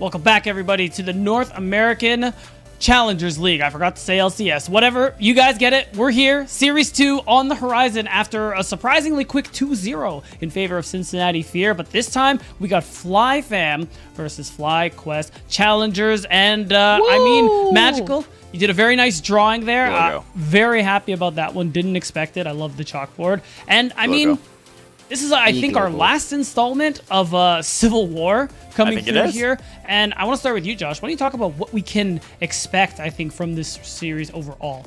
Welcome back, everybody, to the North American Challengers League. I forgot to say LCS. Whatever. You guys get it. We're here. Series 2 on the horizon after a surprisingly quick 2-0 in favor of Cincinnati Fear. But this time, we got FlyFam versus FlyQuest Challengers. And, I mean, Magical, you did a very nice drawing there. Very happy about that one. Didn't expect it. I love the chalkboard. And, I mean, this is, I think, our last installment of Civil War coming through here. And I want to start with you, Josh. Why don't you talk about what we can expect, I think, from this series overall?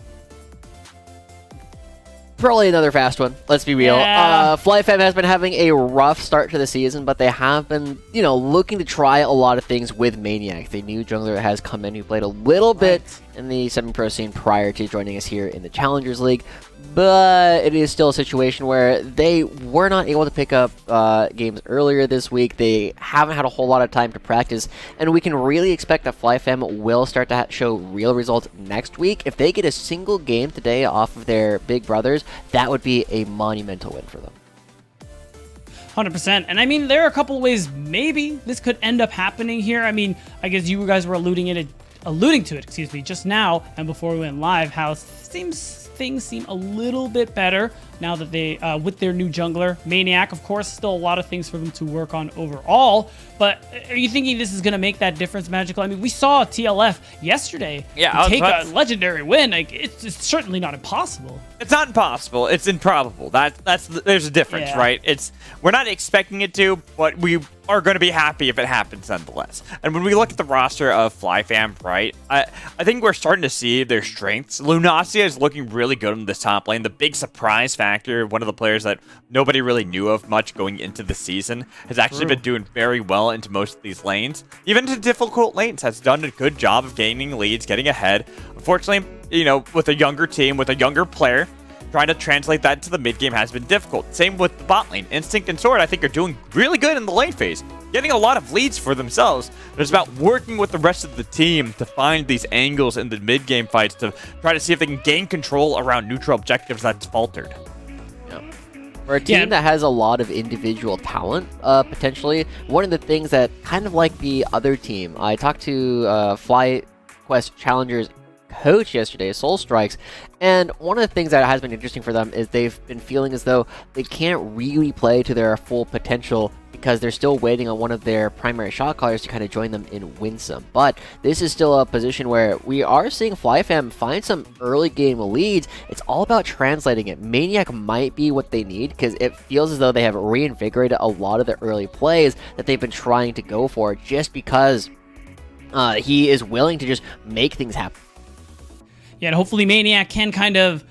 Probably another fast one. Let's be real. FlyFam has been having a rough start to the season, but they have been, looking to try a lot of things with Maniac. The new jungler that has come in who played a little bit in the semi-pro scene prior to joining us here in the Challengers League. But it is still a situation where they were not able to pick up games earlier this week. They haven't had a whole lot of time to practice, and we can really expect that FlyFam will start to show real results next week. If they get a single game today off of their big brothers, that would be a monumental win for them. 100%. And I mean, there are a couple of ways maybe this could end up happening here. I mean, I guess you guys were alluding to it, just now and before we went live, how things seem a little bit better now that they, with their new jungler, Maniac. Of course, still a lot of things for them to work on overall, but are you thinking this is going to make that difference, Magical? I mean, we saw TLF yesterday take a legendary win. Like, it's certainly not impossible. It's not impossible. It's improbable. There's a difference, right? We're not expecting it to, but we are going to be happy if it happens nonetheless. And when we look at the roster of FlyFam, right, I think we're starting to see their strengths. Lunacia is looking really good on this top lane. The big surprise factor, one of the players that nobody really knew of much going into the season, has actually been doing very well into most of these lanes. Even into difficult lanes, has done a good job of gaining leads, getting ahead. Unfortunately, with a younger team, with a younger player, trying to translate that to the mid game has been difficult. Same with the bot lane. Instinct and Sword, I think, are doing really good in the lane phase, getting a lot of leads for themselves. It's about working with the rest of the team to find these angles in the mid game fights to try to see if they can gain control around neutral objectives that's faltered. For a team that has a lot of individual talent, potentially, one of the things that kind of like the other team, I talked to FlyQuest Challengers coach yesterday, Soul Strikes, and one of the things that has been interesting for them is they've been feeling as though they can't really play to their full potential because they're still waiting on one of their primary shot callers to kind of join them in Winsome. But this is still a position where we are seeing FlyFam find some early game leads. It's all about translating it. Maniac might be what they need because it feels as though they have reinvigorated a lot of the early plays that they've been trying to go for just because he is willing to just make things happen. Yeah, and hopefully Maniac can kind of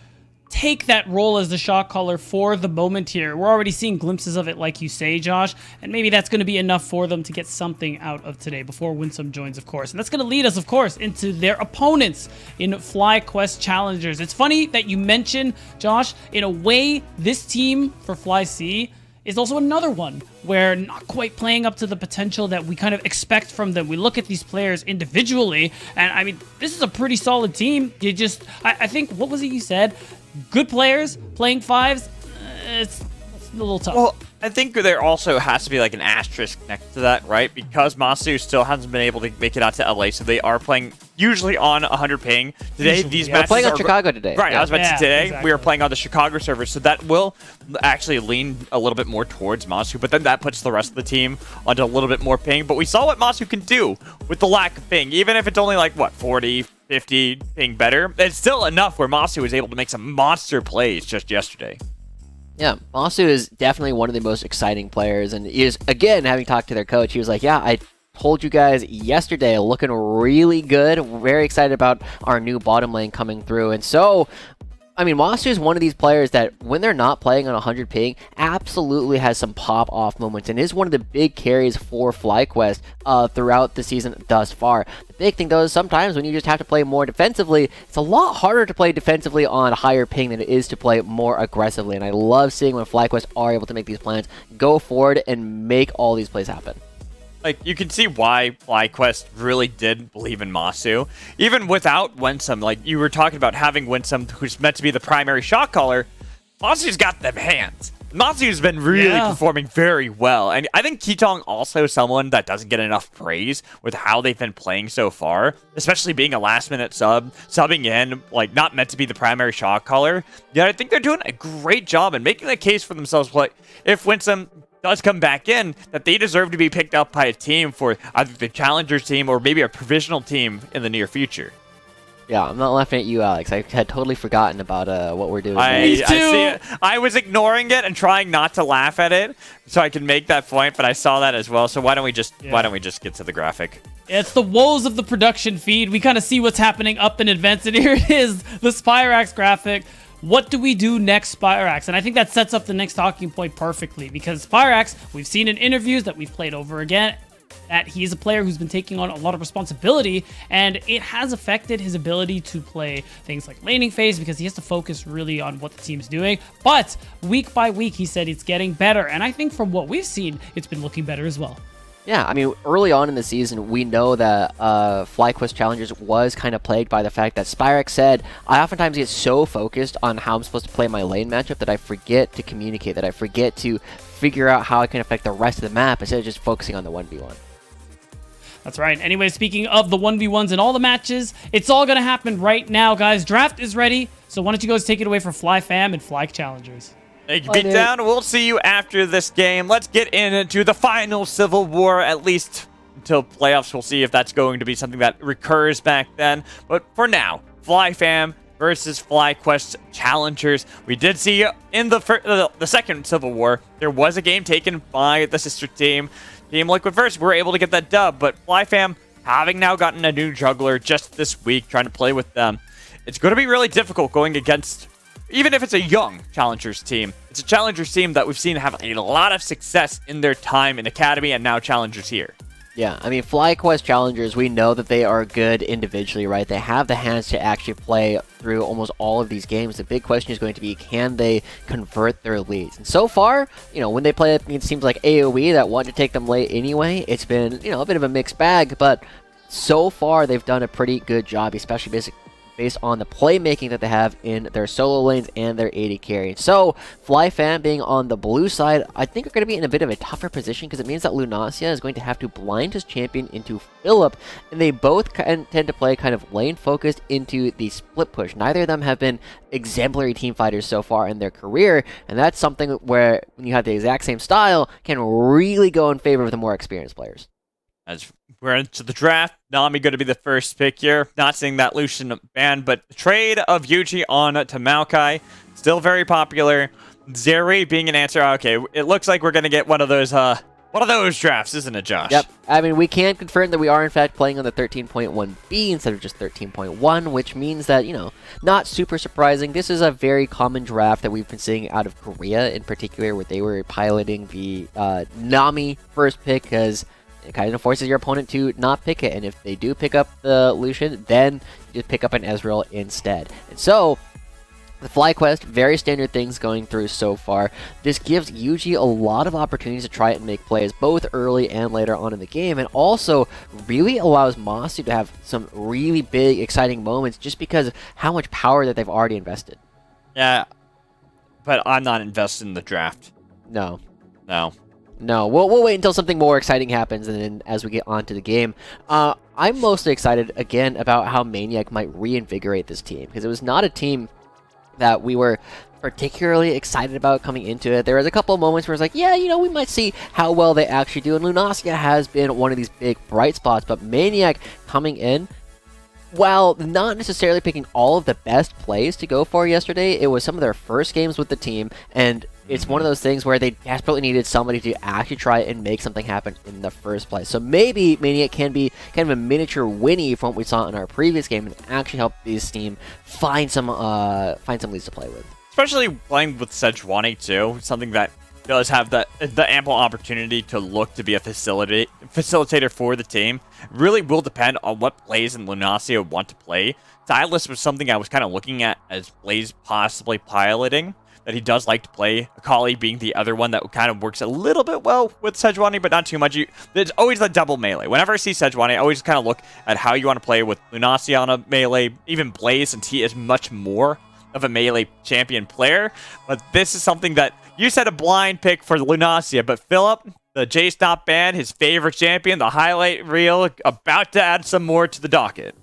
take that role as the shot caller for the moment here. We're already seeing glimpses of it, like you say, Josh, and maybe that's going to be enough for them to get something out of today before Winsome joins, of course. And that's going to lead us, of course, into their opponents in FlyQuest Challengers. It's funny that you mention, Josh, in a way, this team for FLYC is also another one where not quite playing up to the potential that we kind of expect from them. We look at these players individually, and I mean, this is a pretty solid team. I think, what was it you said? Good players playing fives, it's a little tough. Well, I think there also has to be like an asterisk next to that, right? Because Masu still hasn't been able to make it out to LA, so they are playing usually on 100 ping. Today, these matches playing on Chicago today. Right, I was about to say today, we are playing on the Chicago server, so that will actually lean a little bit more towards Masu, but then that puts the rest of the team onto a little bit more ping. But we saw what Masu can do with the lack of ping, even if it's only like, what, 40, 50 ping better. It's still enough where Masu was able to make some monster plays just yesterday. Yeah, Masu is definitely one of the most exciting players, and he is, again, having talked to their coach, he was like, yeah, I told you guys yesterday, looking really good, very excited about our new bottom lane coming through, and so, I mean, Masu is one of these players that, when they're not playing on 100 ping, absolutely has some pop-off moments, and is one of the big carries for FlyQuest throughout the season thus far. The big thing, though, is sometimes when you just have to play more defensively, it's a lot harder to play defensively on higher ping than it is to play more aggressively, and I love seeing when FlyQuest are able to make these plans, go forward, and make all these plays happen. Like, you can see why FlyQuest really did believe in Masu. Even without Winsome, like, you were talking about having Winsome, who's meant to be the primary shot caller, Masu's got them hands. Matsu's been really performing very well, and I think Kitong also someone that doesn't get enough praise with how they've been playing so far, especially being a last-minute subbing in, like, not meant to be the primary shot caller. Yeah, I think they're doing a great job and making the case for themselves, like, if Winsome does come back in, that they deserve to be picked up by a team for either the Challengers team or maybe a provisional team in the near future. Yeah, I'm not laughing at you, Alex. I had totally forgotten about what we're doing. I see it. I was ignoring it and trying not to laugh at it so I can make that point, but I saw that as well. So why don't we just get to the graphic? It's the woes of the production feed. We kind of see what's happening up in advance, and here it is, the Spirax graphic. What do we do next, Spirax? And I think that sets up the next talking point perfectly, because Spirax, we've seen in interviews that we've played over again, that he's a player who's been taking on a lot of responsibility, and it has affected his ability to play things like laning phase because he has to focus really on what the team's doing. But week by week, he said it's getting better, and I think from what we've seen, it's been looking better as well. Yeah, I mean, early on in the season, we know that FlyQuest Challengers was kind of plagued by the fact that Spirax said, I oftentimes get so focused on how I'm supposed to play my lane matchup that I forget to communicate, that I forget to figure out how I can affect the rest of the map instead of just focusing on the 1v1. That's right. Anyway, speaking of the 1v1s in all the matches, it's all going to happen right now, guys. Draft is ready, so why don't you guys take it away for FlyFam and FlyQ Challengers. Thank you, Beatdown. We'll see you after this game. Let's get into the final Civil War, at least until playoffs. We'll see if that's going to be something that recurs back then. But for now, FlyFam versus FlyQuest Challengers. We did see in the second Civil War, there was a game taken by the sister team. Team Liquid First were able to get that dub, but FlyFam, having now gotten a new juggler just this week, trying to play with them, it's going to be really difficult going against, even if it's a young Challengers team. It's a Challengers team that we've seen have a lot of success in their time in Academy and now Challengers here. Yeah, I mean, FlyQuest Challengers, we know that they are good individually, right? They have the hands to actually play through almost all of these games. The big question is going to be, can they convert their leads? And so far, you know, when they play against teams like AoE that want to take them late anyway, it's been, you know, a bit of a mixed bag, but so far they've done a pretty good job, especially based on the playmaking that they have in their solo lanes and their AD carry. So, FlyFam being on the blue side, I think are going to be in a bit of a tougher position because it means that Lunacia is going to have to blind his champion into Philip, and they both tend to play kind of lane-focused into the split push. Neither of them have been exemplary team fighters so far in their career, and that's something where, when you have the exact same style, can really go in favor of the more experienced players. As we're into the draft, Nami going to be the first pick here. Not seeing that Lucian ban, but the trade of Yuji on to Maokai, still very popular. Zeri being an answer. Okay, it looks like we're going to get one of those drafts, isn't it, Josh? Yep. I mean, we can confirm that we are, in fact, playing on the 13.1B instead of just 13.1, which means that, you know, not super surprising. This is a very common draft that we've been seeing out of Korea in particular, where they were piloting the Nami first pick because it kind of forces your opponent to not pick it, and if they do pick up the Lucian, then you just pick up an Ezreal instead. And so, the FlyQuest, very standard things going through so far. This gives Yuji a lot of opportunities to try and make plays, both early and later on in the game, and also really allows Masu to have some really big, exciting moments just because of how much power that they've already invested. Yeah, but I'm not invested in the draft. No. No, we'll wait until something more exciting happens, and then as we get onto the game, I'm mostly excited, again, about how Maniac might reinvigorate this team, because it was not a team that we were particularly excited about coming into it. There was a couple of moments where it's like, yeah, you know, we might see how well they actually do, and Lunacia has been one of these big bright spots, but Maniac coming in, while not necessarily picking all of the best plays to go for yesterday, it was some of their first games with the team, and it's one of those things where they desperately needed somebody to actually try and make something happen in the first place. So maybe Maniac can be kind of a miniature Winnie from what we saw in our previous game and actually help this team find some leads to play with. Especially playing with Sejuani too, something that does have the ample opportunity to look to be a facilitator for the team. Really will depend on what plays in Lunacia want to play. Silas was something I was kind of looking at as Blaze possibly piloting, that he does like to play. Akali being the other one that kind of works a little bit well with Sejuani, but not too much. There's always the double melee. Whenever I see Sejuani, I always kind of look at how you want to play with Lunacia on a melee, even Blaze, since he is much more of a melee champion player, but this is something that you said a blind pick for Lunacia, but Philip, the Jace not banned, his favorite champion, the highlight reel, about to add some more to the docket.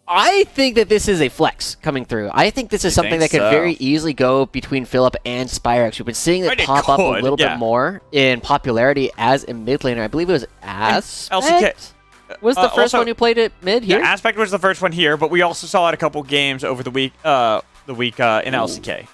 I think that this is a flex coming through. I think this is something that could very easily go between Philip and Spyrex. We've been seeing it pop up a little bit more in popularity as a mid laner. I believe it was Aspect. Was the first one who played it mid here? Yeah, Aspect was the first one here, but we also saw it a couple games over the week in LCK.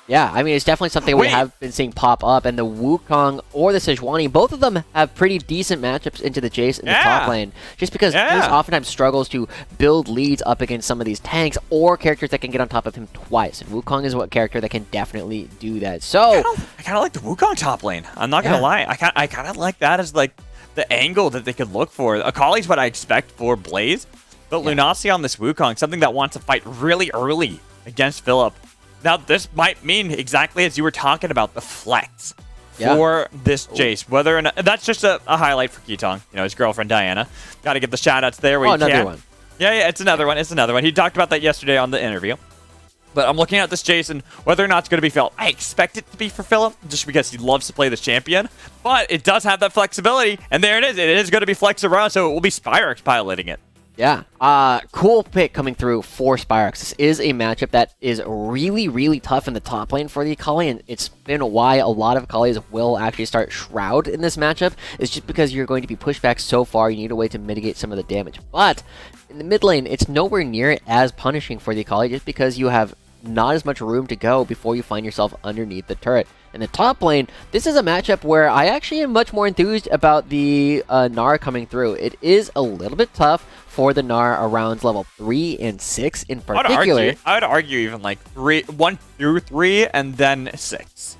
Yeah, I mean, it's definitely something we have been seeing pop up, and the Wukong or the Sejuani, both of them have pretty decent matchups into the Jace in the top lane, just because Jace oftentimes struggles to build leads up against some of these tanks or characters that can get on top of him twice, and Wukong is what character that can definitely do that. So I kind of like the Wukong top lane. I'm not gonna lie, I kind of like that as like the angle that they could look for. Akali's what I expect for Blaze, but Lunacia on this Wukong, something that wants to fight really early against Philip. Now, this might mean exactly as you were talking about, the flex for this Jace. Whether or not that's just a highlight for Ketong, his girlfriend Diana. Got to get the shout outs there. Another one. Yeah, it's another one. It's another one. He talked about that yesterday on the interview. But I'm looking at this Jace and whether or not it's going to be Philip. I expect it to be for Philip just because he loves to play this champion. But it does have that flexibility. And there it is. It is going to be flex around, so it will be Spyrex piloting it. Yeah, cool pick coming through for Spyrex. This is a matchup that is really, really tough in the top lane for the Akali, and it's been why a lot of Akalis will actually start Shroud in this matchup. It's just because you're going to be pushed back so far, you need a way to mitigate some of the damage. But in the mid lane, it's nowhere near as punishing for the Akali just because you have not as much room to go before you find yourself underneath the turret. In the top lane, this is a matchup where I actually am much more enthused about the Gnar coming through. It is a little bit tough for the Gnar around level 3 and 6 in particular. I would argue even like 1 through 3 and then 6.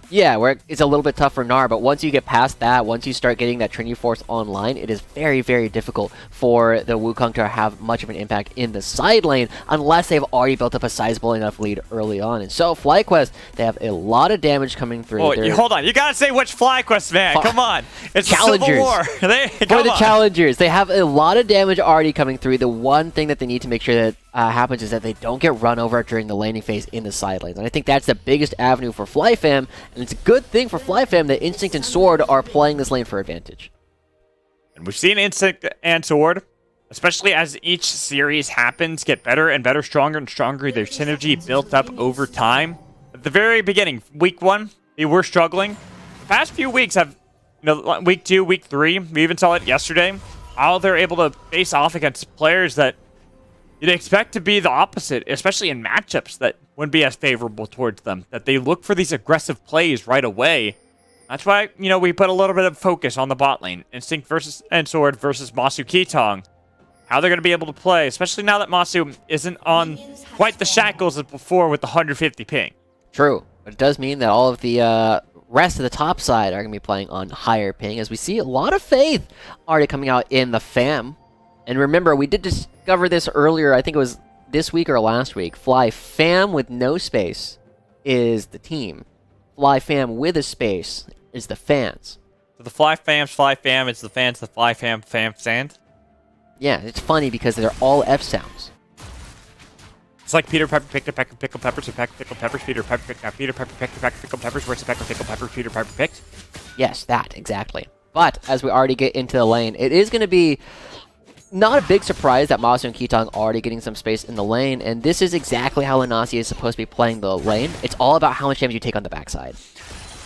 Yeah, where it's a little bit tough for Gnar, but once you get past that, once you start getting that Trinity Force online, it is very, very difficult for the Wukong to have much of an impact in the side lane unless they've already built up a sizable enough lead early on. And so, FlyQuest, they have a lot of damage coming through. Oh, hold on. You gotta say which FlyQuest, man. Come on. It's Challengers. Civil War. For the Challengers, they have a lot of damage already coming through. The one thing that they need to make sure that happens is that they don't get run over during the laning phase in the side lanes. And I think that's the biggest avenue for FlyFam, and it's a good thing for FlyFam that Instinct and Sword are playing this lane for advantage. And we've seen Instinct and Sword, especially as each series happens, get better and better, stronger and stronger. Their synergy built up over time. At the very beginning, week 1, they were struggling. The past few weeks have, week 2, week 3, we even saw it yesterday, how they're able to face off against players that you'd expect to be the opposite, especially in matchups that wouldn't be as favorable towards them, that they look for these aggressive plays right away. That's why, we put a little bit of focus on the bot lane. Instinct and Sword versus Masu Ketong. How they're going to be able to play, especially now that Masu isn't on quite the shackles as before with the 150 ping. True, but it does mean that all of the rest of the top side are going to be playing on higher ping, as we see a lot of Faith already coming out in the FAM. And remember, we did discover this earlier, I think it was this week or last week. FlyFam with no space is the team. FlyFam with a space is the fans. So the FlyFam, it's the fans, the FlyFam, fans. Yeah, it's funny because they're all F sounds. It's like Peter Pepper picked a peck of pickled peppers, a peck of pickled peppers, Peter Pepper picked a peck of pickled peppers, where's a peck of pickled peppers, Peter Pepper picked? Yes, that, exactly. But, as we already get into the lane, it is going to be not a big surprise that Masu and Ketong are already getting some space in the lane, and this is exactly how Lunacia is supposed to be playing the lane. It's all about how much damage you take on the backside.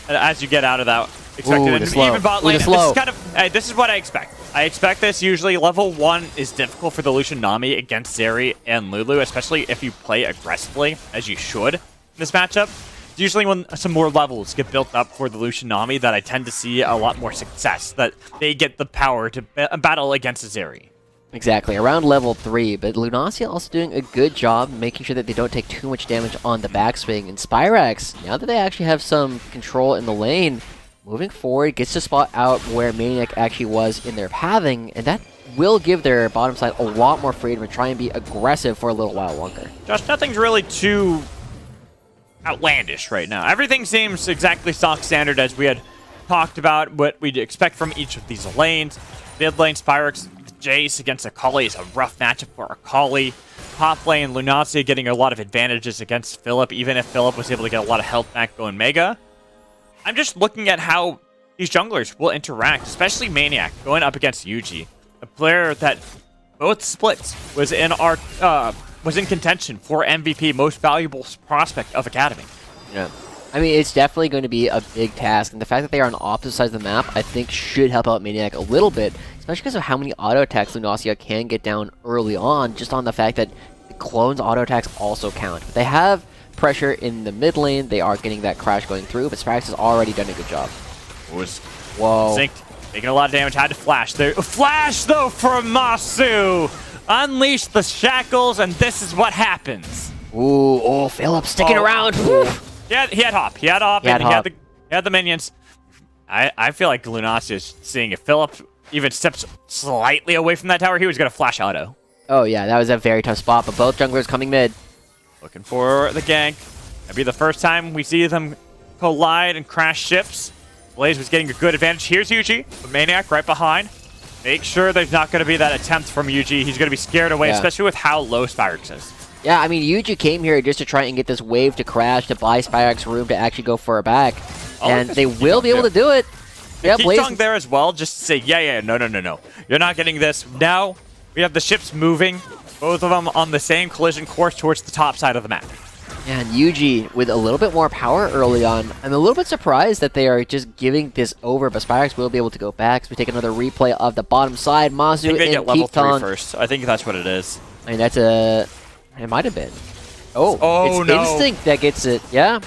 As you get out of that expected, even bot lane, this is what I expect. I expect this usually. Level 1 is difficult for the Lucian Nami against Zeri and Lulu, especially if you play aggressively, as you should in this matchup. It's usually when some more levels get built up for the Lucian Nami that I tend to see a lot more success, that they get the power to battle against Zeri. Exactly, around level 3, but Lunacia also doing a good job making sure that they don't take too much damage on the backswing. And Spyrex, now that they actually have some control in the lane, moving forward, gets to spot out where Maniac actually was in their pathing, and that will give their bottom side a lot more freedom to try and be aggressive for a little while longer. Josh, nothing's really too outlandish right now. Everything seems exactly stock standard as we had talked about what we'd expect from each of these lanes. Mid lane, Spyrex Jace against Akali is a rough matchup for Akali. Top lane, Lunacia getting a lot of advantages against Philip, even if Philip was able to get a lot of health back going Mega. I'm just looking at how these junglers will interact, especially Maniac going up against Yuji, a player that both splits was in contention for MVP, most valuable prospect of Academy. Yeah. I mean, it's definitely going to be a big task, and the fact that they are on opposite sides of the map, I think, should help out Maniac a little bit, especially because of how many auto attacks Lunacia can get down early on, just on the fact that the clone's auto attacks also count. But they have pressure in the mid lane, they are getting that crash going through, but Spirax has already done a good job. Whoa. Synced, taking a lot of damage, had to flash there. Flash, though, from Masu! Unleash the shackles, and this is what happens. Ooh, oh, Philip sticking around. He had hop. He had the minions. I feel like Lunacia is seeing if Philip even steps slightly away from that tower, he was going to flash auto. Oh, yeah, that was a very tough spot, but both junglers coming mid. Looking for the gank. That'd be the first time we see them collide and crash ships. Blaze was getting a good advantage. Here's Yuji, the Maniac right behind. Make sure there's not going to be that attempt from Yuji. He's going to be scared away, especially with how low Spirax is. Yeah, I mean, Yuji came here just to try and get this wave to crash, to buy Spirax room to actually go for a back. And they will be able to do it. Yeah, Blaze there as well, just to say, no. You're not getting this. Now, we have the ships moving, both of them on the same collision course towards the top side of the map. Yeah, and Yuji with a little bit more power early on. I'm a little bit surprised that they are just giving this over, but Spirax will be able to go back. So we take another replay of the bottom side. Mazu I think they and get level 3 Keaton. first. I think that's what it is. I mean, that's a... It might have been. Oh, it's no. Instinct that gets it. Yeah.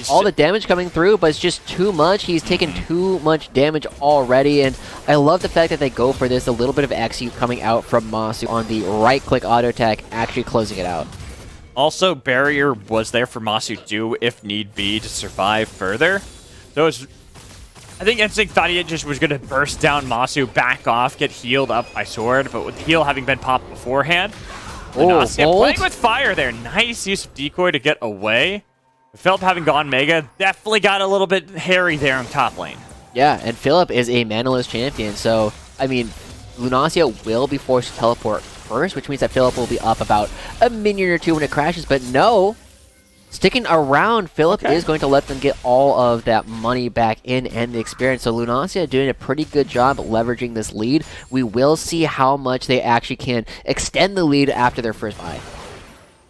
All the damage coming through, but it's just too much. He's taken too much damage already, and I love the fact that they go for this. A little bit of X-U coming out from Masu on the right-click auto attack, actually closing it out. Also, barrier was there for Masu too, if need be, to survive further. So I think Instinct thought he just was going to burst down Masu, back off, get healed up by sword, but with the heal having been popped beforehand, playing with fire there. Nice use of decoy to get away. Philip having gone Mega definitely got a little bit hairy there on top lane. Yeah, and Philip is a manaless champion, so, I mean, Lunacia will be forced to teleport first, which means that Philip will be up about a minion or two when it crashes, but no, sticking around, Philip is going to let them get all of that money back in and the experience. So Lunacia doing a pretty good job leveraging this lead. We will see how much they actually can extend the lead after their first buy.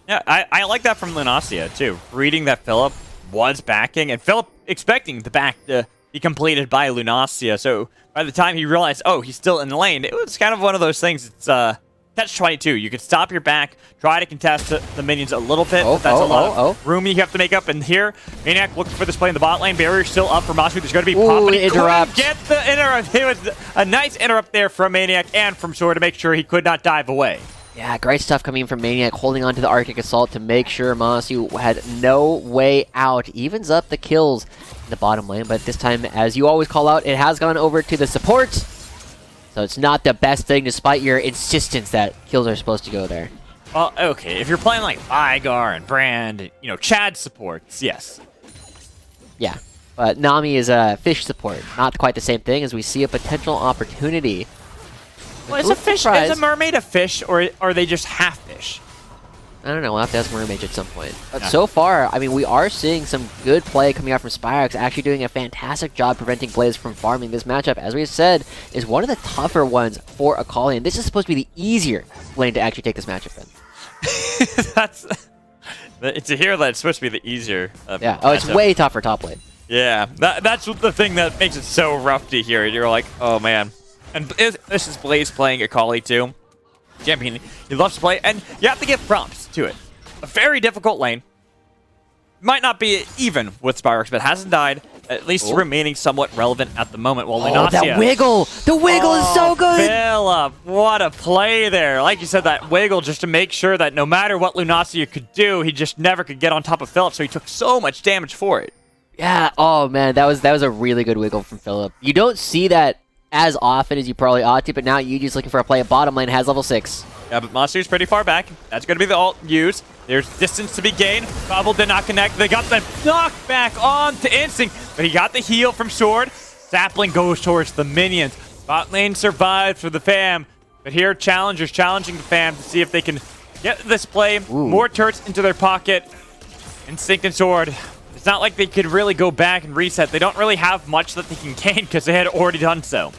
Yeah, I like that from Lunacia too. Reading that Philip was backing, and Philip expecting the back to be completed by Lunacia. So by the time he realized, oh, he's still in the lane, it was kind of one of those things. It's catch-22. You could stop your back, try to contest the minions a little bit, but that's a lot of room you have to make up. And here, Maniac looking for this play in the bot lane. Barrier still up for Masu. There's going to be pop, but he couldn't get the interrupt. It was a nice interrupt there from Maniac and from Sword to make sure he could not dive away. Yeah, great stuff coming from Maniac, holding on to the Arctic Assault to make sure Masu had no way out. Evens up the kills in the bottom lane, but this time, as you always call out, it has gone over to the support. So it's not the best thing, despite your insistence that kills are supposed to go there. Well, okay, if you're playing like Igar and Brand, you know, Chad supports, yes. Yeah, but Nami is a fish support. Not quite the same thing, as we see a potential opportunity. Well, is a mermaid a fish, or are they just half fish? I don't know, we'll have to ask Mermage at some point. But so far, I mean, we are seeing some good play coming out from Spirax, actually doing a fantastic job preventing Blaze from farming. This matchup, as we said, is one of the tougher ones for Akali, and this is supposed to be the easier lane to actually take this matchup in. It's a hero that's supposed to be the easier. Yeah, oh, it's way tougher top lane. Yeah, that's the thing that makes it so rough to hear. You're like, oh man. And this is Blaze playing Akali too. Champion, he loves to play, and you have to give prompts to it. A very difficult lane. Might not be even with Spirax, but hasn't died. At least remaining somewhat relevant at the moment. While Lunacia, that wiggle! The wiggle is so good! Philip, what a play there. Like you said, that wiggle just to make sure that no matter what Lunacia could do, he just never could get on top of Philip, so he took so much damage for it. Yeah, oh man, that was a really good wiggle from Philip. You don't see that as often as you probably ought to, but now Yuji's looking for a play at bottom lane, has level 6. Yeah, but Masu's pretty far back. That's going to be the ult used. There's distance to be gained. Bubble did not connect. They got the knockback on to Instinct, but he got the heal from Sword. Sapling goes towards the minions. Bot lane survived for the fam. But here, Challengers challenging the fam to see if they can get this play, Ooh. more turrets into their pocket. Instinct and Sword. It's not like they could really go back and reset. They don't really have much that they can gain because they had already done so.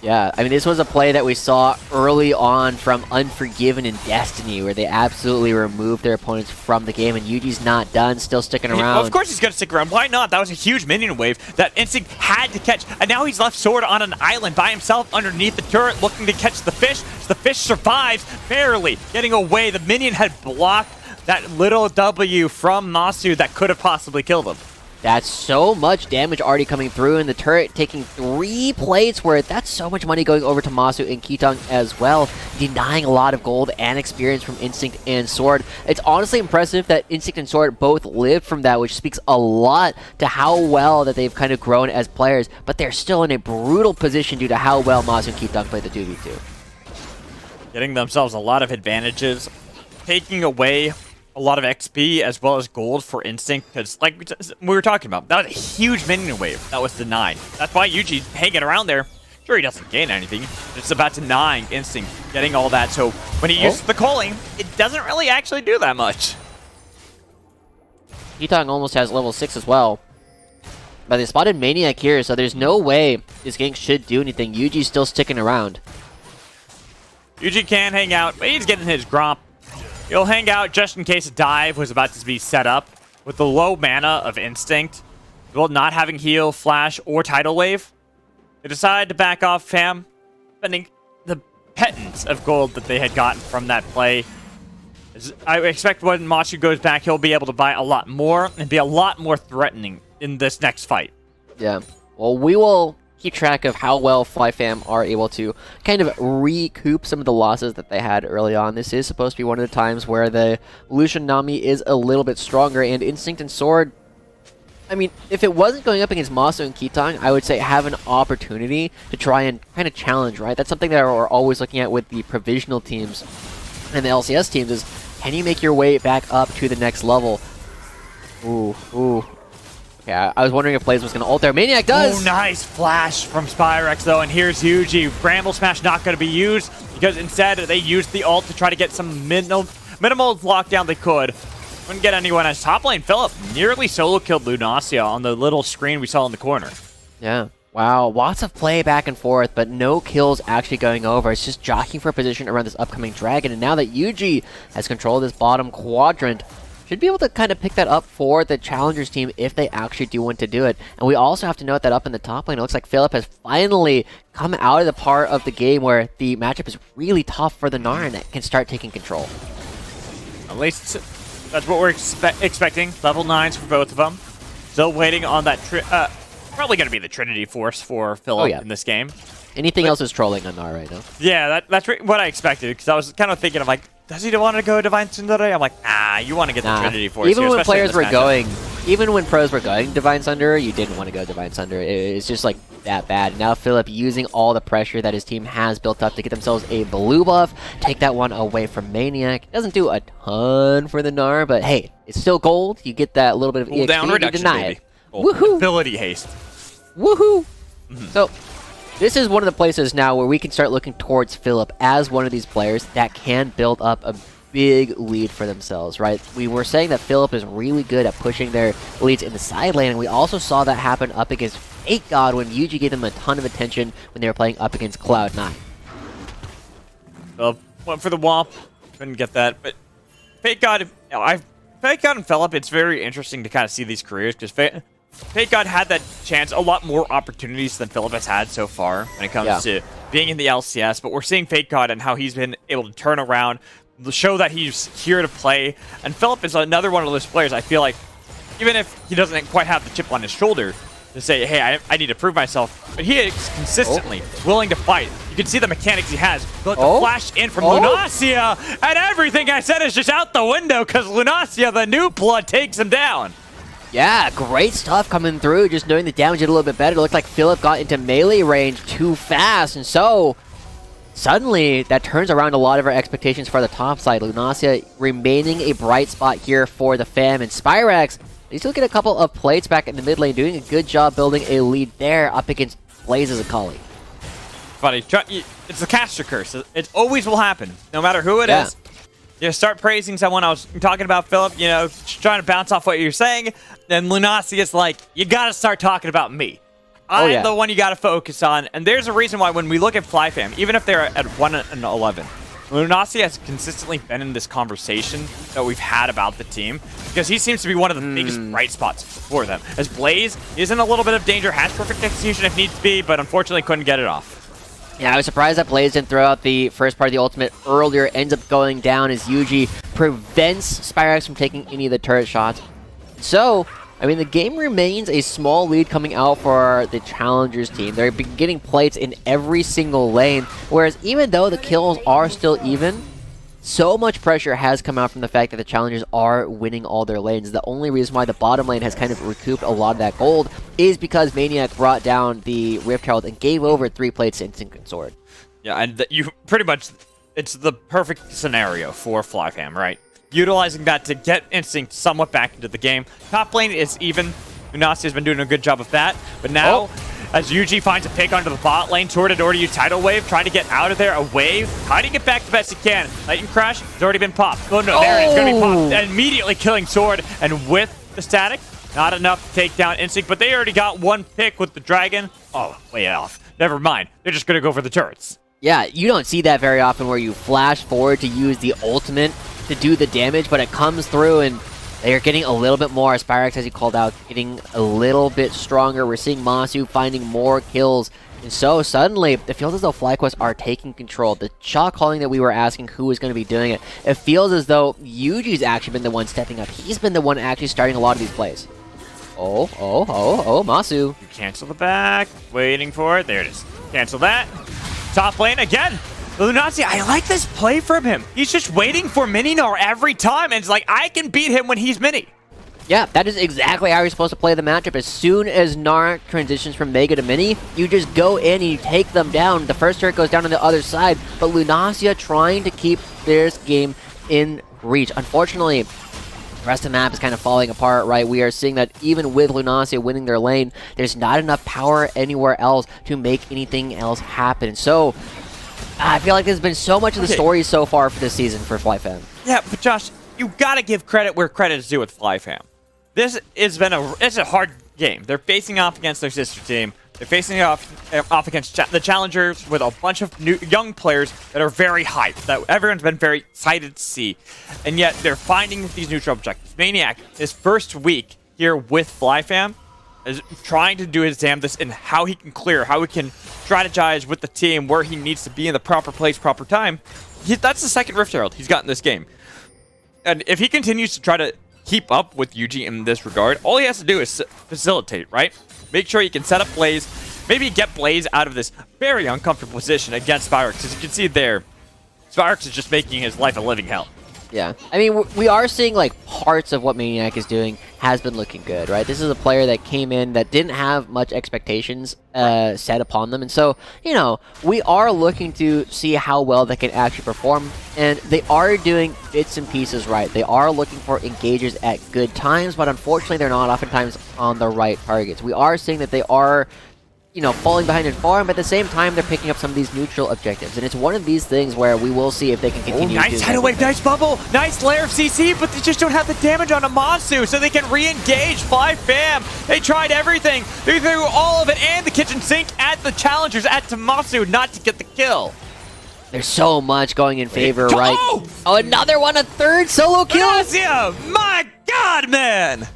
Yeah, I mean, this was a play that we saw early on from Unforgiven and Destiny, where they absolutely removed their opponents from the game, and Yuji's not done, still sticking around. Well, of course he's going to stick around. Why not? That was a huge minion wave that Instinct had to catch, and now he's left Sword on an island by himself underneath the turret looking to catch the fish. The fish survives, barely getting away. The minion had blocked that little W from Masu that could have possibly killed him. That's so much damage already coming through, and the turret taking 3 plates worth. That's so much money going over to Masu and Kitang as well, denying a lot of gold and experience from Instinct and Sword. It's honestly impressive that Instinct and Sword both lived from that, which speaks a lot to how well that they've kind of grown as players, but they're still in a brutal position due to how well Masu and Kitang played the 2v2. Getting themselves a lot of advantages, taking away a lot of XP as well as gold for Instinct, because like we were talking about, that was a huge minion wave that was denied. That's why Yuji hanging around there. Sure, he doesn't gain anything. It's about denying Instinct, getting all that. So when he uses the calling, it doesn't really actually do that much. Kitang almost has level 6 as well. But they spotted Maniac here, so there's no way this gank should do anything. Yuji's still sticking around. Yuji can hang out, but he's getting his Gromp. He'll hang out just in case a dive was about to be set up. With the low mana of Instinct, well, not having heal, flash, or tidal wave, they decided to back off fam, spending the pittance of gold that they had gotten from that play. I expect when Machu goes back, he'll be able to buy a lot more and be a lot more threatening in this next fight. Yeah. Well, we will keep track of how well FlyFam are able to kind of recoup some of the losses that they had early on. This is supposed to be one of the times where the Lucian Nami is a little bit stronger, and Instinct and Sword, I mean, if it wasn't going up against Masu and Kitang, I would say have an opportunity to try and kind of challenge, right? That's something that we're always looking at with the provisional teams and the LCS teams is, can you make your way back up to the next level? Ooh. Yeah, I was wondering if Blaze was going to ult there. Maniac does! Oh, nice flash from Spyrex, though, and here's Yuji. Bramble Smash not going to be used, because instead they used the ult to try to get some minimal lockdown they could. Couldn't get anyone as top lane. Philip nearly solo killed Lunacia on the little screen we saw in the corner. Yeah. Wow, lots of play back and forth, but no kills actually going over. It's just jockeying for position around this upcoming dragon, and now that Yuji has control of this bottom quadrant, should be able to kind of pick that up for the Challengers team if they actually do want to do it. And we also have to note that up in the top lane, it looks like Philip has finally come out of the part of the game where the matchup is really tough for the Gnar and can start taking control. At least that's what we're expecting. Level 9s for both of them. Still waiting on that, probably going to be the Trinity Force for Philip in this game. Anything else is trolling on Gnar right now. Yeah, that's what I expected, because I was kind of thinking, I'm like, does he want to go Divine Sundere? I'm like, you want to get the Trinity Force even here, when players were matchup. going, even when pros were going Divine Sunder, you didn't want to go Divine Sunder. It's just like that bad. Now Philip using all the pressure that his team has built up to get themselves a blue buff, take that one away from Maniac. Doesn't do a ton for the Gnar, but hey, it's still gold. You get that little bit of EXP, down reduction, deny baby. it. Oh, Woohoo! Ability haste. Woohoo! So, this is one of the places now where we can start looking towards Philip as one of these players that can build up a big lead for themselves, right? We were saying that Philip is really good at pushing their leads in the side lane, and we also saw that happen up against Fake God when Yuji gave them a ton of attention when they were playing up against Cloud9. Well, went for the Womp. Couldn't get that, but Fake God, Fake God and Philip, it's very interesting to kind of see these careers, because Fake God had that chance, a lot more opportunities than Philip has had so far when it comes to being in the LCS, but we're seeing Fake God and how he's been able to turn around, show that he's here to play, and Philip is another one of those players I feel like, even if he doesn't quite have the chip on his shoulder to say, hey, I need to prove myself, but he is consistently willing to fight. You can see the mechanics he has. But the flash in from Lunacia, and everything I said is just out the window, because Lunacia, the new blood, takes him down. Yeah, great stuff coming through, just knowing the damage a little bit better. It looked like Philip got into melee range too fast, and so suddenly that turns around a lot of our expectations for the top side. Lunacia remaining a bright spot here for the fam, and Spyrex, they still get a couple of plates back in the mid lane, doing a good job building a lead there up against Blaze as a collie. Funny. It's the caster curse. It always will happen, no matter who it is. You start praising someone. I was talking about Philip, trying to bounce off what you're saying. Then Lunasi is like, you got to start talking about me. I'm the one you got to focus on. And there's a reason why when we look at FlyFam, even if they're at 1-11, Lunasi has consistently been in this conversation that we've had about the team because he seems to be one of the biggest bright spots for them. As Blaze is in a little bit of danger, has perfect execution if needs to be, but unfortunately couldn't get it off. Yeah, I was surprised that Blaze didn't throw out the first part of the ultimate earlier. Ends up going down as Yuji prevents Spyrex from taking any of the turret shots. So, I mean, the game remains a small lead coming out for the Challengers team. They're getting plates in every single lane, whereas even though the kills are still even, so much pressure has come out from the fact that the Challengers are winning all their lanes. The only reason why the bottom lane has kind of recouped a lot of that gold is because Maniac brought down the Rift Herald and gave over 3 plates to Instant Consort. Yeah, and you pretty much, it's the perfect scenario for FlyFam, right? Utilizing that to get Instinct somewhat back into the game. Top lane is even. Lunasi has been doing a good job of that, but now... As Yuji finds a pick onto the bot lane, Toward Order you Tidal Wave, trying to get out of there, away, trying to get back the best he can. Lightning Crash has already been popped. Oh no, there it is, going to be popped, and immediately killing Sword, and with the static, not enough to take down Instinct, but they already got 1 pick with the Dragon. Oh, way off. Never mind, they're just going to go for the turrets. Yeah, you don't see that very often where you flash forward to use the ultimate to do the damage, but it comes through and they are getting a little bit more. Spyrex, as he called out, getting a little bit stronger. We're seeing Masu finding more kills. And so suddenly, it feels as though FlyQuest are taking control. The shot calling that we were asking who was going to be doing it, it feels as though Yuji's actually been the one stepping up. He's been the one actually starting a lot of these plays. Oh, Masu. You cancel the back, waiting for it. There it is. Cancel that. Top lane again. Lunasi, I like this play from him. He's just waiting for Mini Gnar every time, and it's like, I can beat him when he's Mini. Yeah, that is exactly how you're supposed to play the matchup. As soon as Gnar transitions from Mega to Mini, you just go in and you take them down. The first turret goes down on the other side, but Lunasia trying to keep this game in reach. Unfortunately, the rest of the map is kind of falling apart, right? We are seeing that even with Lunasia winning their lane, there's not enough power anywhere else to make anything else happen. So, I feel like there's been so much of the story so far for this season for FlyFam. Yeah, but Josh, you gotta give credit where credit is due with FlyFam. This has been it's a hard game. They're facing off against their sister team. They're facing off against the Challengers with a bunch of young players that are very hyped, that everyone's been very excited to see. And yet, they're finding these neutral objectives. Maniac, his first week here with FlyFam, is trying to do his damnedest in how he can clear, how he can strategize with the team, where he needs to be in the proper place, proper time. That's the second Rift Herald he's got in this game. And if he continues to try to keep up with Yuji in this regard, all he has to do is facilitate, right? Make sure he can set up Blaze, maybe get Blaze out of this very uncomfortable position against Spyrex. As you can see there, Spyrex is just making his life a living hell. Yeah, I mean, we are seeing, like, parts of what Maniac is doing has been looking good, right? This is a player that came in that didn't have much expectations set upon them. And so, you know, we are looking to see how well they can actually perform. And they are doing bits and pieces right. They are looking for engagers at good times, but unfortunately, they're not oftentimes on the right targets. We are seeing that they are, you know, falling behind in farm, but at the same time, they're picking up some of these neutral objectives. And it's one of these things where we will see if they can continue to do nice hideaway, nice bubble, nice layer of CC, but they just don't have the damage on Amasu, so they can re-engage FlyFam. They tried everything. They threw all of it and the kitchen sink at the Challengers, at Tamasu, not to get the kill. There's so much going in favor, right? Oh, another one, a third solo kill! Gracia! My God, man!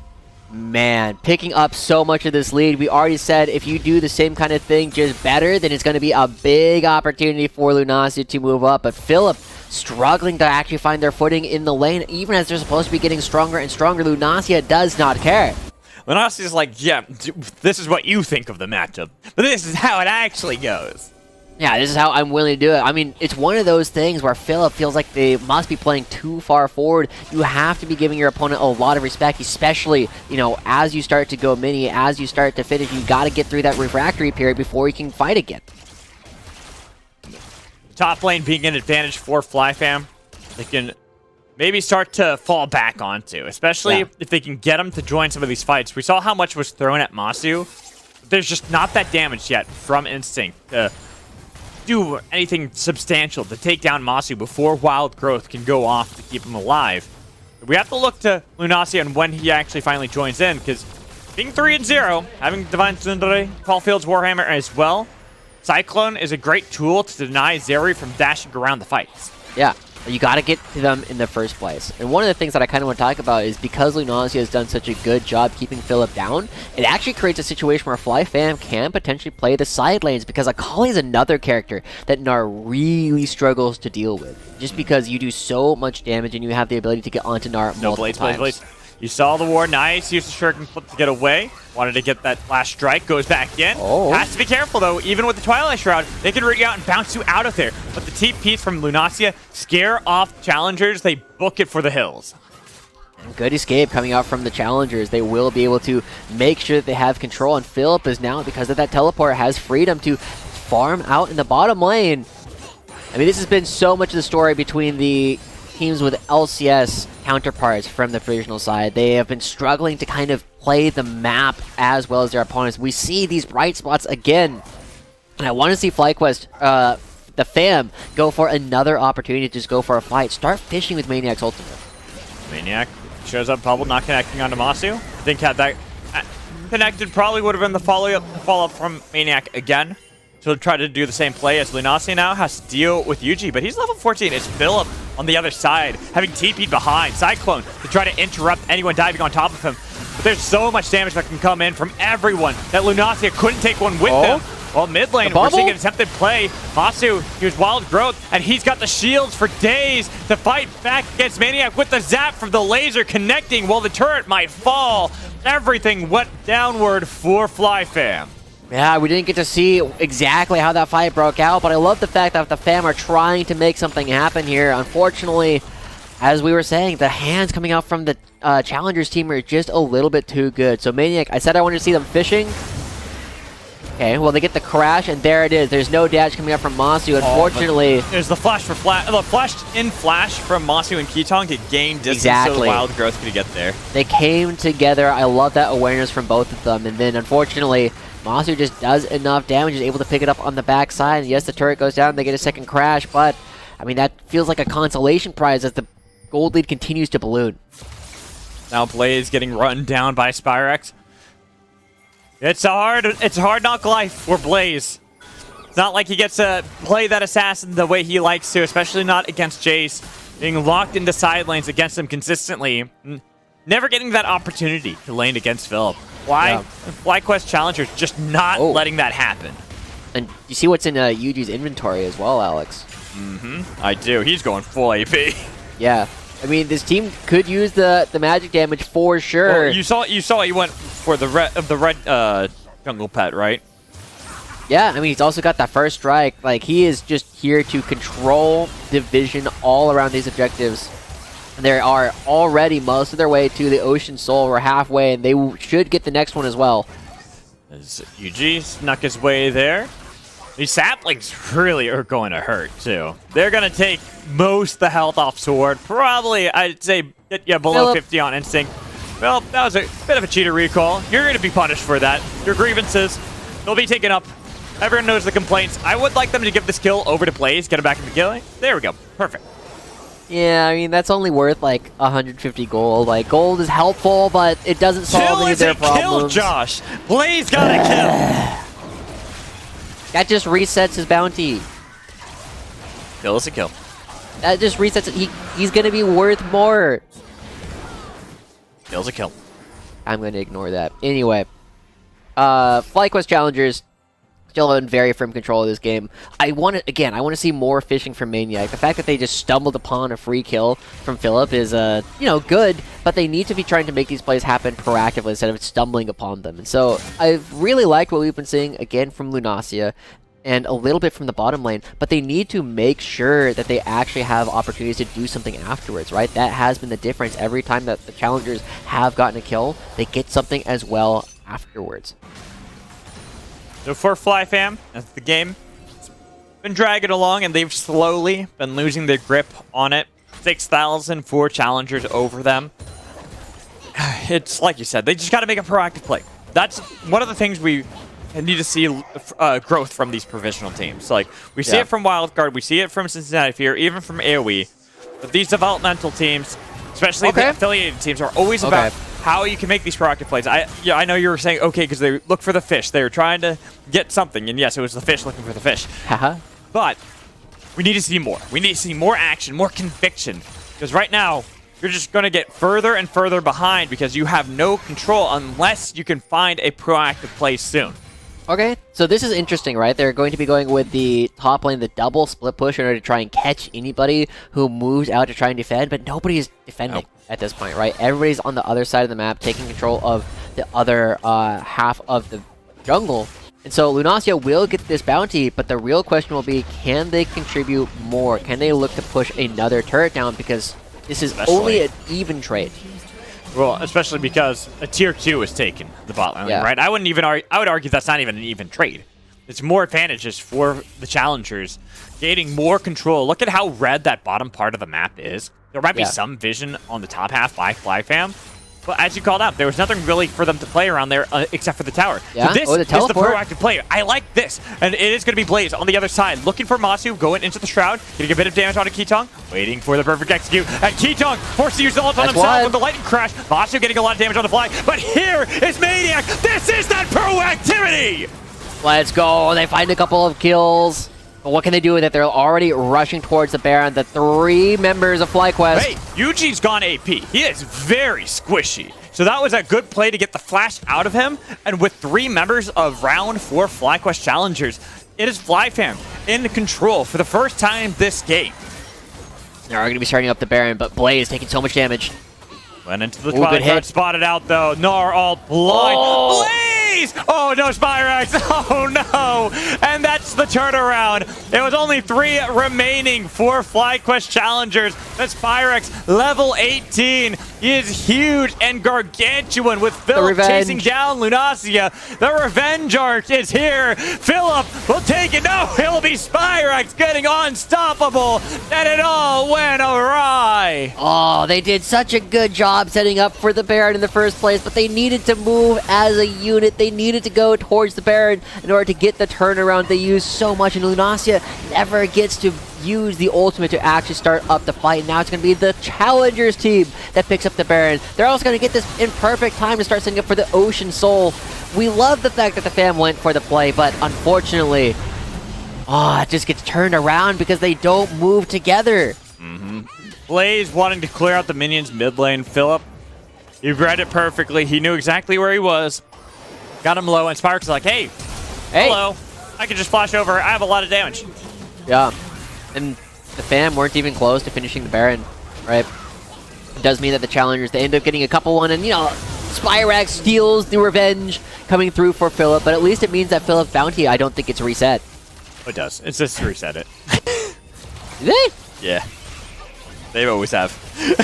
Man, picking up so much of this lead. We already said if you do the same kind of thing, just better, then it's going to be a big opportunity for Lunasia to move up. But Philip struggling to actually find their footing in the lane, even as they're supposed to be getting stronger and stronger. Lunasia does not care. Lunasia's like, yeah, this is what you think of the matchup, but this is how it actually goes. Yeah, this is how I'm willing to do it. I mean, it's one of those things where Philip feels like they must be playing too far forward. You have to be giving your opponent a lot of respect, especially, you know, as you start to go mini, as you start to finish, you got to get through that refractory period before you can fight again. Top lane being an advantage for FlyFam, they can maybe start to fall back onto, especially if they can get them to join some of these fights. We saw how much was thrown at Masu. There's just not that damage yet from Instinct to do anything substantial to take down Masu before Wild Growth can go off to keep him alive. We have to look to Lunacia and when he actually finally joins in, because being 3-0, having Divine Tsundere, Caulfield's Warhammer as well, Cyclone is a great tool to deny Zeri from dashing around the fights. Yeah, you got to get to them in the first place. And one of the things that I kind of want to talk about is because Lunacia has done such a good job keeping Philip down, it actually creates a situation where FlyFam can potentially play the side lanes, because Akali is another character that Gnar really struggles to deal with. Just because you do so much damage and you have the ability to get onto Gnar multiple times. Blades. You saw the war, nice. Used the Shuriken flip to get away. Wanted to get that last strike, goes back in. Oh. Has to be careful though, even with the Twilight Shroud, they can rig you out and bounce you out of there. But the TPs from Lunacia scare off challengers, they book it for the hills. Good escape coming out from the challengers. They will be able to make sure that they have control, and Philip is now, because of that teleport, has freedom to farm out in the bottom lane. I mean, this has been so much of the story between the teams with LCS counterparts from the provisional side. They have been struggling to kind of play the map as well as their opponents. We see these bright spots again, and I want to see FlyQuest, the fam, go for another opportunity to just go for a fight. Start fishing with Maniac's ultimate. Maniac shows up, bubble, not connecting onto Masu. I think had that connected, probably would have been the follow-up from Maniac again. So try to do the same play as Lunacia now has to deal with Yuji, but he's level 14. It's Philip on the other side, having TP'd behind. Cyclone to try to interrupt anyone diving on top of him. But there's so much damage that can come in from everyone that Lunacia couldn't take one with them. Well, mid lane, we're seeing an attempted play. Masu, here's Wild Growth, and he's got the shields for days to fight back against Maniac with the zap from the laser connecting while the turret might fall. Everything went downward for FlyFam. Yeah, we didn't get to see exactly how that fight broke out, but I love the fact that the fam are trying to make something happen here. Unfortunately, as we were saying, the hands coming out from the Challengers team are just a little bit too good. So Maniac, I said I wanted to see them fishing. Okay, well, they get the crash, and there it is. There's no dash coming out from Masu, unfortunately. There's the flash for the flashed-in flash from Masu and Ketong to gain distance so the Wild Growth could get there. They came together. I love that awareness from both of them, and then, unfortunately, Masu just does enough damage, is able to pick it up on the backside, and yes, the turret goes down, they get a second crash, but, I mean, that feels like a consolation prize as the gold lead continues to balloon. Now Blaze getting run down by Spyrex. It's a hard knock life for Blaze. It's not like he gets to play that assassin the way he likes to, especially not against Jace. Being locked into side lanes against him consistently. Never getting that opportunity to lane against Philip. Why? Yeah. FlyQuest Challengers just not letting that happen. And you see what's in Yuji's inventory as well, Alex. I do. He's going full AP. Yeah. I mean, this team could use the magic damage for sure. Well, you saw he went for the red jungle pet, right? Yeah, I mean, he's also got that first strike. Like, he is just here to control division all around these objectives. They are already most of their way to the Ocean Soul. We're halfway, and they should get the next one as well. As UG snuck his way there. These saplings really are going to hurt, too. They're going to take most the health off Sword. Probably, I'd say, below 50 on Instinct. Well, that was a bit of a cheater recall. You're going to be punished for that. Your grievances, they'll be taken up. Everyone knows the complaints. I would like them to give this kill over to Blaze, get him back into killing. There we go. Perfect. Yeah, I mean, that's only worth, like, 150 gold. Like, gold is helpful, but it doesn't solve any of their problems. Kill, Josh! Blaze got a kill! That just resets his bounty. Kill is a kill. That just resets it. He's going to be worth more. Kill's a kill. I'm going to ignore that. Anyway, FlyQuest Challengers still in very firm control of this game. I want to see more fishing from Maniac. The fact that they just stumbled upon a free kill from Philip is, good, but they need to be trying to make these plays happen proactively instead of stumbling upon them. And so I've really liked what we've been seeing, again, from Lunacia and a little bit from the bottom lane, but they need to make sure that they actually have opportunities to do something afterwards, right? That has been the difference. Every time that the challengers have gotten a kill, they get something as well afterwards. So for FlyFam, that's the game. It's been dragging along, and they've slowly been losing their grip on it. 6,000 for challengers over them. It's like you said, they just got to make a proactive play. That's one of the things we need to see growth from these provisional teams. Like, we see it from Wildcard, we see it from Cincinnati Fear, even from AoE. But these developmental teams, especially the affiliated teams, are always about how you can make these proactive plays. I know you were saying, okay, because they look for the fish. They were trying to get something, and yes, it was the fish looking for the fish. But we need to see more. We need to see more action, more conviction. Because right now, you're just going to get further and further behind because you have no control unless you can find a proactive play soon. Okay, so this is interesting, right? They're going to be going with the top lane, the double split push in order to try and catch anybody who moves out to try and defend, but nobody is defending at this point, right? Everybody's on the other side of the map, taking control of the other half of the jungle. And so Lunacia will get this bounty, but the real question will be, can they contribute more? Can they look to push another turret down? Because this is only an even trade. Well, especially because a tier 2 is taken, the bot lane, right? I would argue that's not even an even trade. It's more advantages for the challengers, gaining more control. Look at how red that bottom part of the map is. There might be some vision on the top half by FlyFam, but as you called out, there was nothing really for them to play around there except for the tower. Yeah, so this is the proactive play. I like this, and it is going to be Blaze on the other side, looking for Masu, going into the Shroud, getting a bit of damage onto Keetong, waiting for the perfect execute, and Keetong forced to use the ult on himself with the lightning crash. Masu getting a lot of damage on the fly, but here is Maniac. This is that proactivity! Let's go. They find a couple of kills. But what can they do with it? They're already rushing towards the Baron. The 3 members of FlyQuest. Hey, Eugene's gone AP. He is very squishy. So that was a good play to get the flash out of him. And with 3 members of round 4 FlyQuest Challengers, it is FlyFam in control for the first time this game. They're going to be starting up the Baron, but Blaze taking so much damage. Went into the Twilight Guard, spotted out though. Gnar all blind. Blaze! Oh no, Spyrax! Oh no! And that's the turnaround. It was only 3 remaining for FlyQuest Challengers. That's Spyrax, level 18. He is huge and gargantuan with Philip chasing down Lunacia. The revenge arc is here. Philip will take it. No, it'll be Spyrax getting unstoppable. And it all went awry. Oh, they did such a good job setting up for the Baron in the first place, but they needed to move as a unit. They needed to go towards the Baron in order to get the turnaround. They used so much, and Lunacia never gets to use the ultimate to actually start up the fight. Now it's going to be the Challengers team that picks up the Baron. They're also going to get this in perfect time to start setting up for the Ocean Soul. We love the fact that the fam went for the play, but unfortunately, it just gets turned around because they don't move together. Blaze wanting to clear out the minions mid lane. Philip, he read it perfectly. He knew exactly where he was. Got him low, and Spyrax is like, hey, hello. I can just flash over. I have a lot of damage. Yeah, and the fam weren't even close to finishing the Baron, right? It does mean that the Challengers, they end up getting a couple one, and, you know, Spyrax steals the revenge coming through for Philip, but at least it means that Philip's bounty, I don't think it's reset. It does. It's just to reset it. Do they? Yeah. They always have.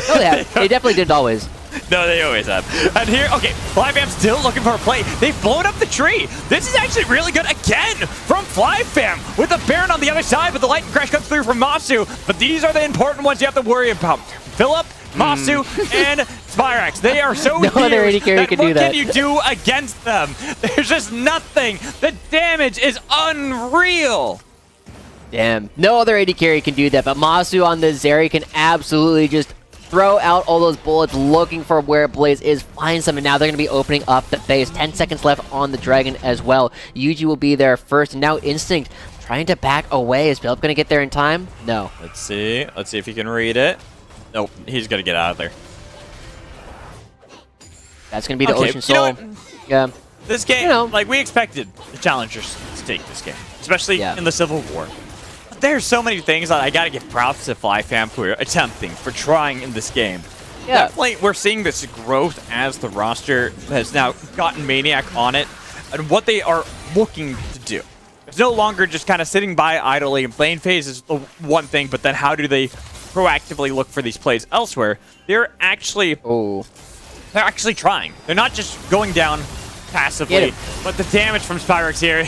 Oh, they have. They definitely didn't always. No, they always have. And here, okay, FlyFam's still looking for a play. They've blown up the tree. This is actually really good again from FlyFam with the Baron on the other side, but the lightning crash comes through from Masu. But these are the important ones you have to worry about. Philip, Masu, and Spyrax. They are so huge other AD carry can do that. What can you do against them? There's just nothing. The damage is unreal. Damn. No other AD carry can do that, but Masu on the Zeri can absolutely just throw out all those bullets looking for where Blaze is, find some, and now they're going to be opening up the base. 10 seconds left on the Dragon as well. Yuji will be there first, and now Instinct trying to back away. Is Philip going to get there in time? No. Let's see. Let's see if he can read it. Nope, he's going to get out of there. That's going to be the Ocean Soul. Yeah. This game, like, we expected the Challengers to take this game, especially in the Civil War. There's so many things that I gotta give props to FlyFam for attempting, for trying in this game. Yeah. Definitely, we're seeing this growth as the roster has now gotten Maniac on it, and what they are looking to do. It's no longer just kind of sitting by idly, and lane phase is the one thing, but then how do they proactively look for these plays elsewhere? They're actually trying. They're not just going down passively, but the damage from Spyrax here,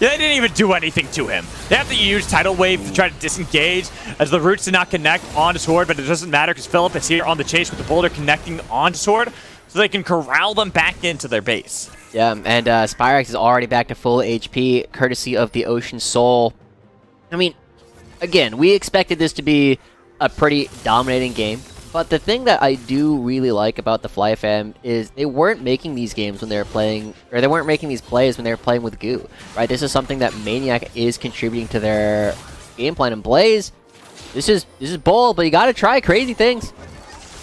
they didn't even do anything to him. They have to use Tidal Wave to try to disengage as the roots did not connect onto Sword, but it doesn't matter because Philip is here on the chase with the boulder connecting onto Sword, so they can corral them back into their base. Yeah, and Spyrex is already back to full HP, courtesy of the Ocean Soul. I mean, again, we expected this to be a pretty dominating game, but the thing that I do really like about the FlyFam is they weren't making these games when they were playing, or they weren't making these plays when they were playing with Goo, right? This is something that Maniac is contributing to their game plan, and Blaze, this is bold, but you gotta try crazy things.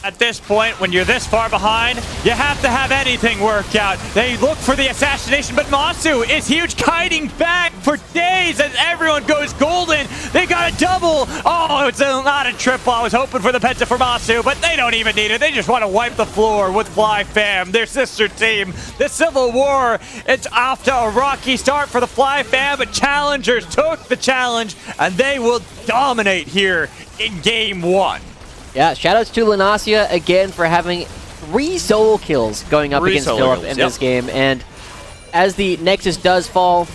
At this point, when you're this far behind, you have to have anything work out. They look for the assassination, but Masu is huge, kiting back for days as everyone goes golden. They got a double. Oh, it's not a triple. I was hoping for the penta for Masu, but they don't even need it. They just want to wipe the floor with FlyFam, their sister team. The Civil War, it's off to a rocky start for the FlyFam, but Challengers took the challenge, and they will dominate here in Game 1. Yeah, shoutouts to Lanasia again for having 3 solo kills going up against Philip in this game. And as the Nexus does fall,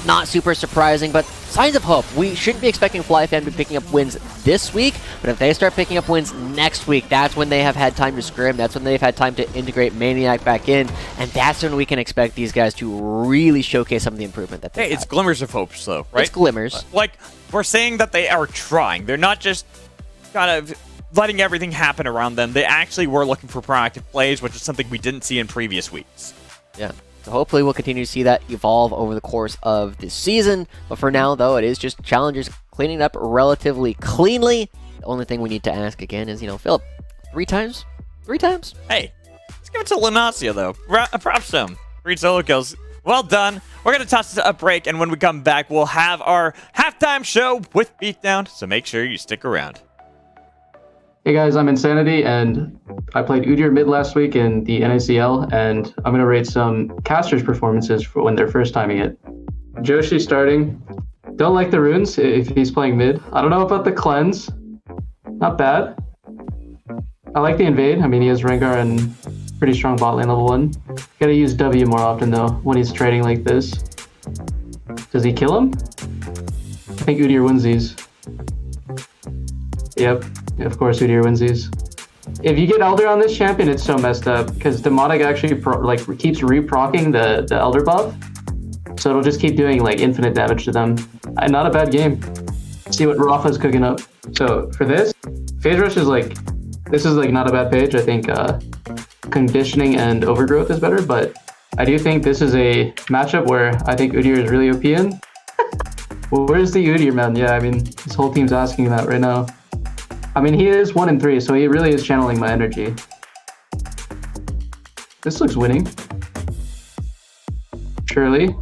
not super surprising, but signs of hope. We shouldn't be expecting FlyFam to be picking up wins this week, but if they start picking up wins next week, that's when they have had time to scrim, that's when they've had time to integrate Maniac back in, and that's when we can expect these guys to really showcase some of the improvement that they it's glimmers of hope, though, right? It's glimmers. Like, we're saying that they are trying. They're not just kind of letting everything happen around them. They actually were looking for proactive plays, which is something we didn't see in previous weeks. Yeah. So hopefully we'll continue to see that evolve over the course of this season. But for now, though, it is just Challengers cleaning up relatively cleanly. The only thing we need to ask again is, Philip, 3 times? 3 times? Hey, let's give it to Lanasia, though. Props to him. 3 solo kills. Well done. We're going to toss a break, and when we come back, we'll have our halftime show with Beatdown, so make sure you stick around. Hey guys, I'm Insanity, and I played Udyr mid last week in the NACL, and I'm going to rate some casters' performances for when they're first timing it. Joshi starting. Don't like the runes if he's playing mid. I don't know about the cleanse. Not bad. I like the invade. I mean, he has Rengar and pretty strong bot lane level 1. Gotta use W more often though when he's trading like this. Does he kill him? I think Udyr wins these. Yep. Of course, Udyr wins these. If you get Elder on this champion, it's so messed up because Demonic actually keeps re-procking the Elder buff, so it'll just keep doing like infinite damage to them. Not a bad game. See what Rafa's cooking up. So for this, Phase Rush is this is not a bad page. I think Conditioning and Overgrowth is better, but I do think this is a matchup where I think Udyr is really OP in. Well, where's the Udyr, man? Yeah, I mean, this whole team's asking that right now. I mean, he is 1-3, so he really is channeling my energy. This looks winning. Surely.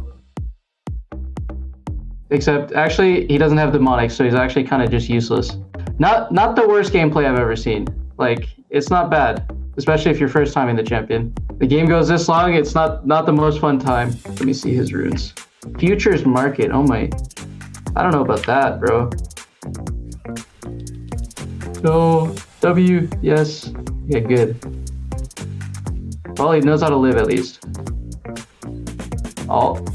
Except, actually, he doesn't have Demonic, so he's actually kind of just useless. Not the worst gameplay I've ever seen. It's not bad, especially if you're first timing the champion. The game goes this long, it's not the most fun time. Let me see his runes. Futures Market, oh my. I don't know about that, bro. No, W, yes. Yeah, good. Well, he knows how to live at least. Oh.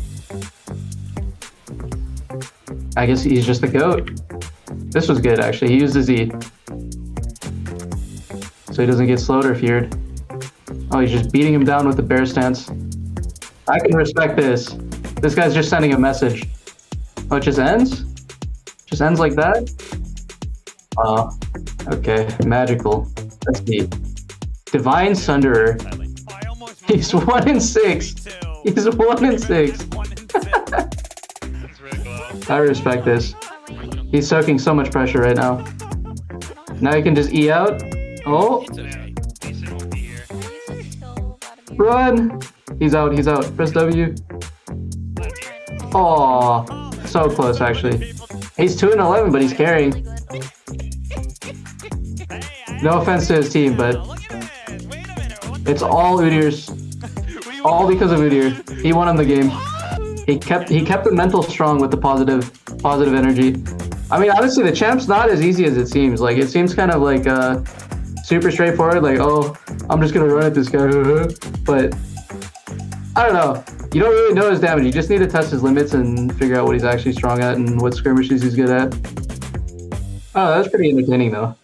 I guess he's just the GOAT. This was good, actually. He used his E. So he doesn't get slowed or feared. Oh, he's just beating him down with the bear stance. I can respect this. This guy's just sending a message. Oh, it just ends? Just ends like that? Oh. Okay, magical. Let's see. Divine Sunderer. He's 1-6. He's 1-6. I respect this. He's soaking so much pressure right now. Now he can just E out. Oh. Run. He's out. He's out. Press W. Oh, so close actually. He's 2-11, but he's carrying. No offense to his team, but it's all Udyr's. All because of Udyr. He won him the game. He kept the mental strong with the positive energy. I mean, honestly, the champ's not as easy as it seems. It seems kind of super straightforward. Oh, I'm just gonna run at this guy. But I don't know. You don't really know his damage. You just need to test his limits and figure out what he's actually strong at and what skirmishes he's good at. Oh, that's pretty entertaining though.